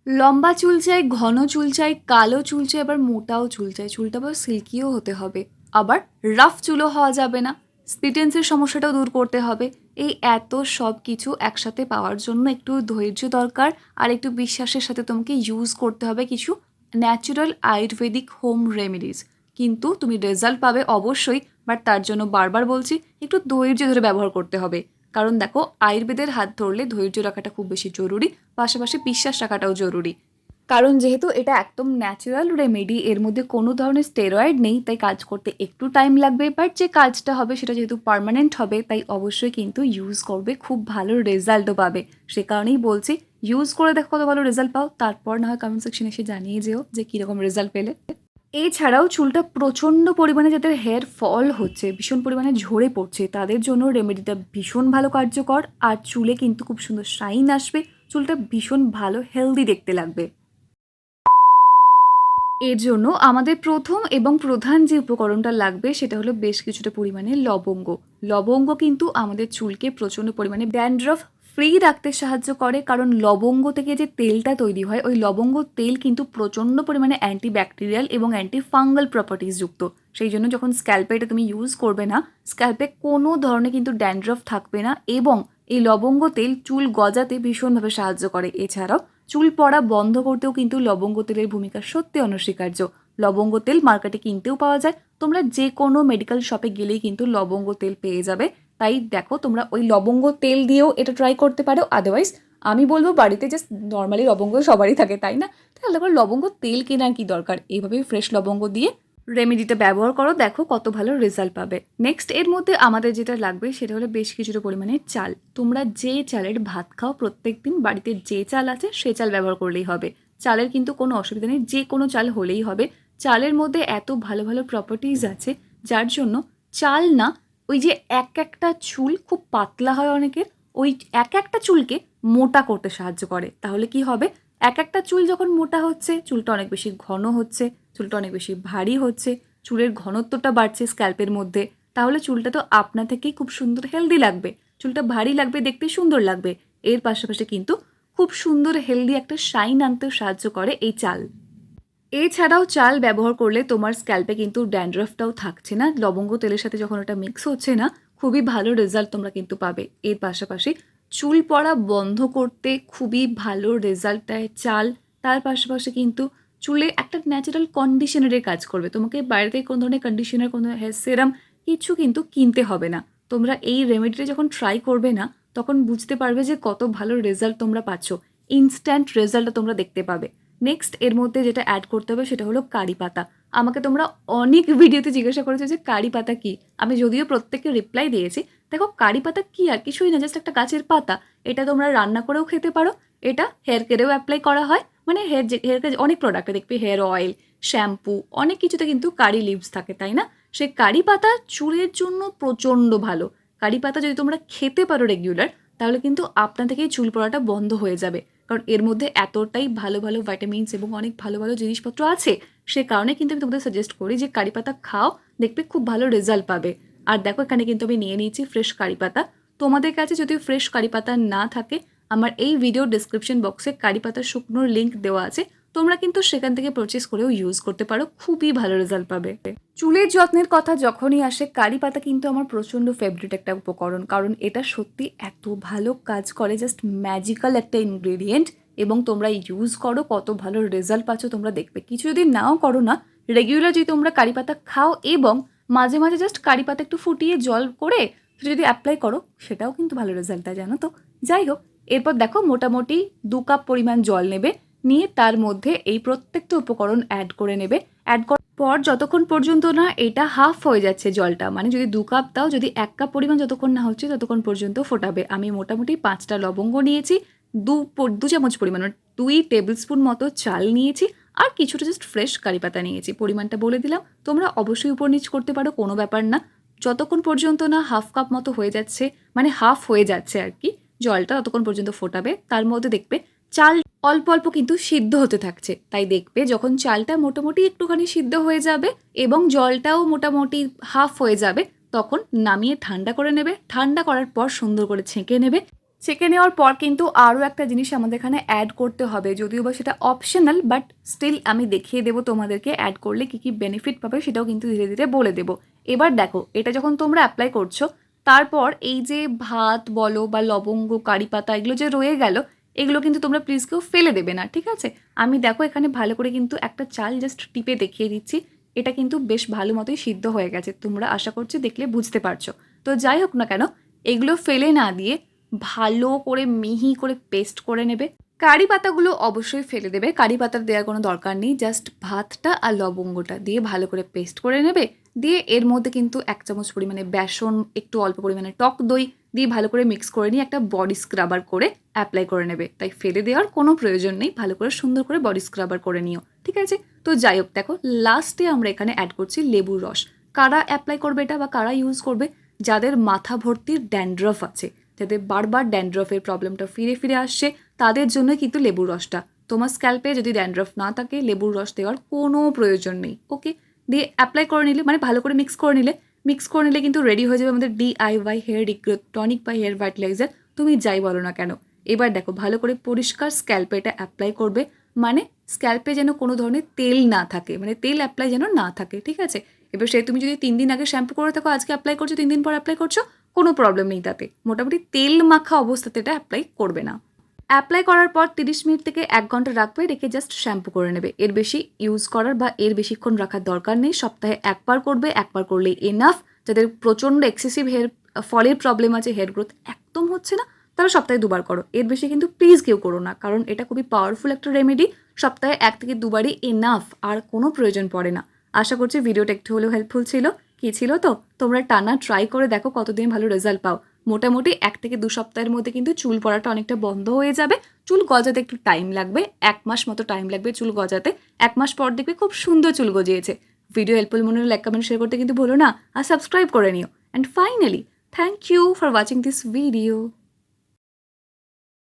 লম্বা চুল চাই, ঘন চুল চাই, কালো চুল চাই, আবার মোটাও চুল চাই। চুলটা আবার সিল্কিও হতে হবে, আবার রাফ চুলও হওয়া যাবে না। স্প্লিটেন্সের সমস্যাটাও দূর করতে হবে। এই এত সব কিছু একসাথে পাওয়ার জন্য একটু ধৈর্য দরকার, আর একটু বিশ্বাসের সাথে তোমাকে ইউজ করতে হবে কিছু ন্যাচারাল আয়ুর্বেদিক হোম রেমেডিস। কিন্তু তুমি রেজাল্ট পাবে অবশ্যই, বাট তার জন্য বারবার বলছি একটু ধৈর্য ধরে ব্যবহার করতে হবে। কারণ দেখো, আয়ুর্বেদের হাত ধরলে ধৈর্য রাখাটা খুব বেশি জরুরি, পাশাপাশি বিশ্বাস রাখাটাও জরুরি। কারণ যেহেতু এটা একদম ন্যাচারাল রেমেডি, এর মধ্যে কোনো ধরনের স্টেরয়েড নেই, তাই কাজ করতে একটু টাইম লাগবে, বাট যে কাজটা হবে সেটা যেহেতু পার্মানেন্ট হবে, তাই অবশ্যই কিন্তু ইউজ করবে, খুব ভালো রেজাল্টও পাবে। সে কারণেই বলছি ইউজ করে দেখো কত ভালো রেজাল্ট পাও, তারপর না হয় কমেন্ট সেকশনে এসে জানিয়ে যেও যে কীরকম রেজাল্ট পেলে। এছাড়াও চুলটা প্রচণ্ড পরিমাণে যাদের হেয়ার ফল হচ্ছে, ভীষণ পরিমাণে ঝরে পড়ছে, তাদের জন্য রেমেডিটা ভীষণ ভালো কার্যকর। আর চুলে কিন্তু খুব সুন্দর শাইন আসবে, চুলটা ভীষণ ভালো হেলদি দেখতে লাগবে। এর জন্য আমাদের প্রথম এবং প্রধান যে উপকরণটা লাগবে সেটা হলো বেশ কিছুটা পরিমাণে লবঙ্গ। লবঙ্গ কিন্তু আমাদের চুলকে প্রচণ্ড পরিমাণে ড্যান্ড্রফ ফ্রি রাখতে সাহায্য করে, কারণ লবঙ্গ থেকে যে তেলটা তৈরি হয়, ওই লবঙ্গ তেল কিন্তু প্রচণ্ড পরিমাণে অ্যান্টিব্যাকটেরিয়াল এবং অ্যান্টি ফাঙ্গাল প্রপার্টিস যুক্ত। সেই জন্য যখন স্ক্যাল্পে এটা তুমি ইউজ করবে না, স্ক্যাল্পে কোনো ধরনের কিন্তু ড্যান্ড্রফ থাকবে না, এবং এই লবঙ্গ তেল চুল গজাতে ভীষণভাবে সাহায্য করে। এছাড়াও চুল পড়া বন্ধ করতেও কিন্তু লবঙ্গ তেলের ভূমিকা সত্যি অনস্বীকার্য। লবঙ্গ তেল মার্কেটে কিনতেও পাওয়া যায়, তোমরা যে কোনো মেডিকেল শপে গেলেই কিন্তু লবঙ্গ তেল পেয়ে যাবে। তাই দেখো, তোমরা ওই লবঙ্গ তেল দিয়েও এটা ট্রাই করতে পারো। আদারওয়াইজ আমি বলবো বাড়িতে জাস্ট নর্মালি লবঙ্গ সবারই থাকে, তাই না? তাহলে আবার লবঙ্গ তেল কেনার কি দরকার, এইভাবেই ফ্রেশ লবঙ্গ দিয়ে রেমেডিটা ব্যবহার করো, দেখো কত ভালো রেজাল্ট পাবে। নেক্সট এর মধ্যে আমাদের যেটা লাগবে সেটা হলো বেশ কিছুটা পরিমাণে চাল। তোমরা যে চালের ভাত খাও প্রত্যেক দিন, বাড়িতে যে চাল আছে সে চাল ব্যবহার করলেই হবে। চালের কিন্তু কোনো অসুবিধা নেই, যে কোনো চাল হলেই হবে। চালের মধ্যে এত ভালো ভালো প্রপার্টিজ আছে, যার জন্য চাল না, ওই যে এক একটা চুল খুব পাতলা হয় অনেকের, ওই এক একটা চুলকে মোটা করতে সাহায্য করে। তাহলে কি হবে, এক একটা চুল যখন মোটা হচ্ছে, চুলটা অনেক বেশি ঘন হচ্ছে, চুলটা অনেক বেশি ভারী হচ্ছে, চুলের ঘনত্বটা বাড়ছে স্ক্যাল্পের মধ্যে, তাহলে চুলটা তো আপনা থেকেই খুব সুন্দর হেলদি লাগবে, চুলটা ভারী লাগবে, দেখতে সুন্দর লাগবে। এর পাশাপাশি কিন্তু খুব সুন্দর হেলদি একটা শাইন আনতেও সাহায্য করে এই চাল। এছাড়াও চাল ব্যবহার করলে তোমার স্ক্যাল্পে কিন্তু ড্যান্ড্রফটাও থাকছে না, লবঙ্গ তেলের সাথে যখন ওটা মিক্স হচ্ছে না, খুবই ভালো রেজাল্ট তোমরা কিন্তু পাবে। এর পাশাপাশি চুল পড়া বন্ধ করতে খুবই ভালো রেজাল্ট দেয় চাল। তার পাশাপাশি কিন্তু চুলে একটা ন্যাচারাল কন্ডিশনারের কাজ করবে। তোমাকে বাইরে থেকে কোনো ধরনের কন্ডিশনার, কোনো হেয়ার সেরাম কিছু কিন্তু কিনতে হবে না। তোমরা এই রেমেডিটা যখন ট্রাই করবে না, তখন বুঝতে পারবে যে কত ভালো রেজাল্ট তোমরা পাচ্ছ, ইনস্ট্যান্ট রেজাল্টটা তোমরা দেখতে পাবে। নেক্সট এর মধ্যে যেটা অ্যাড করতে হবে সেটা হলো কারি পাতা। আমাকে তোমরা অনেক ভিডিওতে জিজ্ঞাসা করেছো যে কারি পাতা কী। আমি যদিও প্রত্যেককে রিপ্লাই দিয়েছি। দেখো, কারি পাতা কী, আর কিছুই না, জাস্ট একটা গাছের পাতা। এটা তোমরা রান্না করেও খেতে পারো, এটা হেয়ার কেয়ারেও অ্যাপ্লাই করা হয়। মানে হেয়ার কেয়ার অনেক প্রোডাক্টে দেখবে, হেয়ার অয়েল, শ্যাম্পু, অনেক কিছুতে কিন্তু কারি লিভস থাকে, তাই না? সে কারি পাতা চুলের জন্য প্রচণ্ড ভালো। কারি পাতা যদি তোমরা খেতে পারো রেগুলার, তাহলে কিন্তু আপনা থেকেই চুল পড়াটা বন্ধ হয়ে যাবে। কারণ এর মধ্যে এতটাই ভালো ভালো ভাইটামিনস এবং অনেক ভালো ভালো জিনিসপত্র আছে, সে কারণে কিন্তু আমি তোমাদের সাজেস্ট করি যে কারি পাতা খাও, দেখবে খুব ভালো রেজাল্ট পাবে। আর দেখো, এখানে কিন্তু আমি নিয়ে নিয়েছি ফ্রেশ কারি পাতা। তোমাদের কাছে যদি ফ্রেশ কারি পাতা না থাকে, আমার এই ভিডিও ডিসক্রিপশন বক্সে কারি পাতার শুকনোর লিঙ্ক দেওয়া আছে, তোমরা কিন্তু সেখান থেকে পারচেস করেও ইউজ করতে পারো, খুবই ভালো রেজাল্ট পাবে। চুলের যত্নের কথা যখনই আসে, কারি পাতা কিন্তু আমার প্রচণ্ড ফেভারিট একটা উপকরণ, কারণ এটা সত্যি এত ভালো কাজ করে, জাস্ট ম্যাজিক্যাল একটা ইনগ্রেডিয়েন্ট। এবং তোমরা ইউজ করো, কত ভালো রেজাল্ট পাচ্ছ তোমরা দেখবে। কিছু যদি নাও করো না, রেগুলার যদি তোমরা কারি পাতা খাও এবং মাঝে মাঝে জাস্ট কারি পাতা একটু ফুটিয়ে জল করে সেটা যদি অ্যাপ্লাই করো, সেটাও কিন্তু ভালো রেজাল্ট দেয়, জানো তো। যাই হোক, এরপর দেখো, মোটামুটি 2 কাপ পরিমাণ জল নেবে, নিয়ে তার মধ্যে এই প্রত্যেকটা উপকরণ অ্যাড করে নেবে। অ্যাড করার পর যতক্ষণ পর্যন্ত না এটা হাফ হয়ে যাচ্ছে জলটা, মানে যদি 2 কাপ দাও, যদি 1 কাপ পরিমাণ যতক্ষণ না হচ্ছে ততক্ষণ পর্যন্ত ফোটাবে। আমি মোটামুটি 5টা লবঙ্গ নিয়েছি, 2 চামচ পরিমাণ, 2 টেবিল স্পুন মতো চাল নিয়েছি, আর কিছুটা জাস্ট ফ্রেশ কারি পাতা নিয়েছি। পরিমাণটা বলে দিলাম, তোমরা অবশ্যই উপর নিচ করতে পারো, কোনো ব্যাপার না। যতক্ষণ পর্যন্ত না হাফ কাপ মতো হয়ে যাচ্ছে, মানে হাফ হয়ে যাচ্ছে আর কি জলটা, ততক্ষণ পর্যন্ত ফোটাবে। তার মধ্যে দেখবে চাল অল্প অল্প কিন্তু সিদ্ধ হতে থাকছে। তাই দেখবে যখন চালটা মোটামুটি একটুখানি সিদ্ধ হয়ে যাবে এবং জলটাও মোটামুটি হাফ হয়ে যাবে, তখন নামিয়ে ঠান্ডা করে নেবে। ঠান্ডা করার পর সুন্দর করে ছেঁকে নেবে। ছেঁকে নেওয়ার পর কিন্তু আরও একটা জিনিস আমাদের এখানে অ্যাড করতে হবে, যদিও বা সেটা অপশনাল, বাট স্টিল আমি দেখিয়ে দেবো তোমাদেরকে অ্যাড করলে কী কী বেনিফিট পাবে সেটাও কিন্তু ধীরে ধীরে বলে দেবো। এবার দেখো, এটা যখন তোমরা অ্যাপ্লাই করছো, তারপর এই যে ভাত বলো বা লবঙ্গ, কারি পাতা, এগুলো যে রয়ে গেল, এগুলো কিন্তু তোমরা প্লিজ কেউ ফেলে দেবে না, ঠিক আছে? আমি দেখো এখানে ভালো করে কিন্তু একটা চাল জাস্ট টিপে দেখিয়ে দিচ্ছি। এটা কিন্তু বেশ ভালো মতোই সিদ্ধ হয়ে গেছে, তোমরা আশা করছি দেখলে বুঝতে পারছো। তো যাই হোক না কেন, এগুলো ফেলে না দিয়ে ভালো করে মিহি করে পেস্ট করে নেবে। কারি পাতাগুলো অবশ্যই ফেলে দেবে, কারি পাতা দেওয়ার কোনো দরকার নেই, জাস্ট ভাতটা আর লবঙ্গটা দিয়ে ভালো করে পেস্ট করে নেবে। দিয়ে এর মধ্যে কিন্তু 1 চামচ পরিমাণে বেসন, একটু অল্প পরিমাণে টক দই দিয়ে ভালো করে মিক্স করে নিয়ে একটা বডি স্ক্রাবার করে অ্যাপ্লাই করে নেবে। তাই ফেলে দেওয়ার কোনো প্রয়োজন নেই, ভালো করে সুন্দর করে বডি স্ক্রাবার করে নিও, ঠিক আছে? তো যাই হোক, দেখো লাস্টে আমরা এখানে অ্যাড করছি লেবুর রস। কারা অ্যাপ্লাই করবে এটা বা কারা ইউজ করবে? যাদের মাথা ভর্তির ড্যান্ড্রফ আছে, যাদের বারবার ড্যান্ড্রফের প্রবলেমটা ফিরে ফিরে আসছে, তাদের জন্য কিন্তু লেবুর রসটা। তোমার স্ক্যাল্পে যদি ড্যান্ড্রফ না থাকে, লেবুর রস দেওয়ার কোনো প্রয়োজন নেই, ওকে? দিয়ে অ্যাপ্লাই করে নিলে, মানে ভালো করে মিক্স করে নিলে কিন্তু রেডি হয়ে যাবে আমাদের DIY হেয়ার রিগ্রোথ টনিক বা হেয়ার ভাইটালাইজার, তুমি যাই বলো না কেন। এবার দেখো ভালো করে পরিষ্কার স্ক্যাল্পে এটা অ্যাপ্লাই করবে, মানে স্ক্যাল্পে যেন কোনো ধরনের তেল না থাকে, মানে তেল অ্যাপ্লাই যেন না থাকে, ঠিক আছে? এবার সে তুমি যদি 3 দিন আগে শ্যাম্পু করে থাকো, আজকে অ্যাপ্লাই করছো, 3 দিন পর অ্যাপ্লাই করছো, কোনো প্রবলেম নেই তাতে। মোটামুটি তেল মাখা অবস্থাতে এটা অ্যাপ্লাই করবে না। অ্যাপ্লাই করার পর 30 মিনিট থেকে 1 ঘন্টা রাখবে, রেখে জাস্ট শ্যাম্পু করে নেবে। এর বেশি ইউজ করার বা এর বেশিক্ষণ রাখার দরকার নেই, সপ্তাহে একবার করবে, একবার করলেই এনাফ। যাদের প্রচণ্ড এক্সেসিভ হেয়ার ফলের প্রবলেম আছে, হেয়ার গ্রোথ একদম হচ্ছে না, তারা সপ্তাহে 2 বার করো। এর বেশি কিন্তু প্লিজ কেউ করো না, কারণ এটা খুবই পাওয়ারফুল একটা রেমেডি। সপ্তাহে 1 থেকে 2 বারই এনাফ, আর কোনো প্রয়োজন পড়ে না। আশা করছি ভিডিওটা একটু হলেও হেল্পফুল ছিল। কী ছিল তো? তোমরা টানা ট্রাই করে দেখো কতদিন ভালো রেজাল্ট পাও। মোটামুটি 1 থেকে 2 সপ্তাহের মধ্যে কিন্তু চুল পড়াটা অনেকটা বন্ধ হয়ে যাবে। চুল গজাতে একটু টাইম লাগবে, 1 মাস মতো টাইম লাগবে চুল গজাতে। 1 মাস পর দেখবে খুব সুন্দর চুল গজিয়েছে। ভিডিও হেল্পফুল মনে হলে লাইক, কমেন্ট, শেয়ার করতে কিন্তু ভুলো না, আর সাবস্ক্রাইব করে নিও। And finally, thank you for watching this video.